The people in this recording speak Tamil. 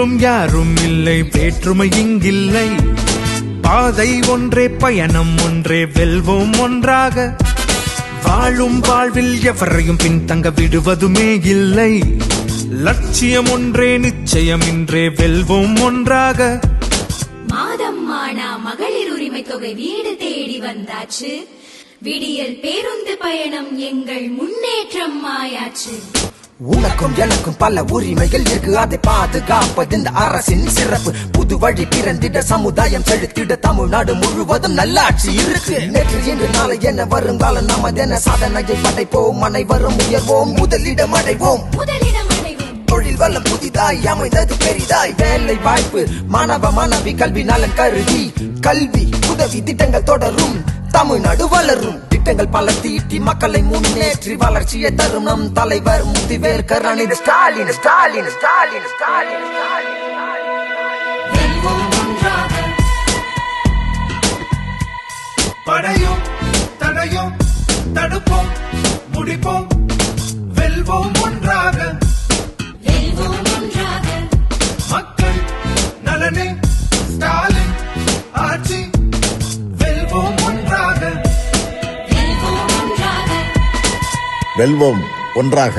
என்றும் யாரும் இல்லை, வேற்றுமை இங்கில்லை. பாதை ஒன்றே, பயணம் ஒன்றே, வெல்வோம் ஒன்றாக. வாழும் வாழ்வில் எவரையும் பின்தங்க விடுவதுமே இல்லை. லட்சியம் ஒன்றே, நிச்சயம் இன்றே, வெல்வோம் ஒன்றாக. மாதம் மானா மகளிர் உரிமை தொகை வீடு தேடி வந்தாச்சு. விடியல் பேருந்து பயணம் எங்கள் முன்னேற்றம் ஆயாச்சு. உனக்கும் எனக்கும் பல உரிமைகள் இருக்கு, அதை பாதுகாப்பது இந்த அரசின் சிறப்பு. புது வழி பிறந்திட, சமுதாயம் செலுத்திட, தமிழ்நாடு முழுவதும் நல்லாட்சி இருக்கு. நேற்று இன்று நாளை என வருங்காலம் நமதென சாதனையை படைப்போம், அனைவரும் உயர்வோம், முதலிடம் அடைவோம். தொழில் வளம் புதிதாய் அமைந்தது பெரிதாய், வேலை வாய்ப்பு மாணவ மாணவி கல்வி நலன் கருதி கல்வி உதவி திட்டங்கள் தொடரும், தமிழ்நாடு வளரும். திட்டங்கள் பல தீட்டி மக்களை முன்னேற்றி வளர்ச்சியை தரும் நம் தலைவர் முதிவேர் கருணாநிதி ஸ்டாலின் ஸ்டாலின் ஸ்டாலின் ஸ்டாலின் ஸ்டாலின். படையும் தடையும் தடுப்போம், முடிப்போம், வெல்வோம் ஒன்றாக. மக்கள் நலனே ஸ்டாலின் ஆட்சி, வெல்வோம் ஒன்றாக. வெல்வோம் ஒன்றாக.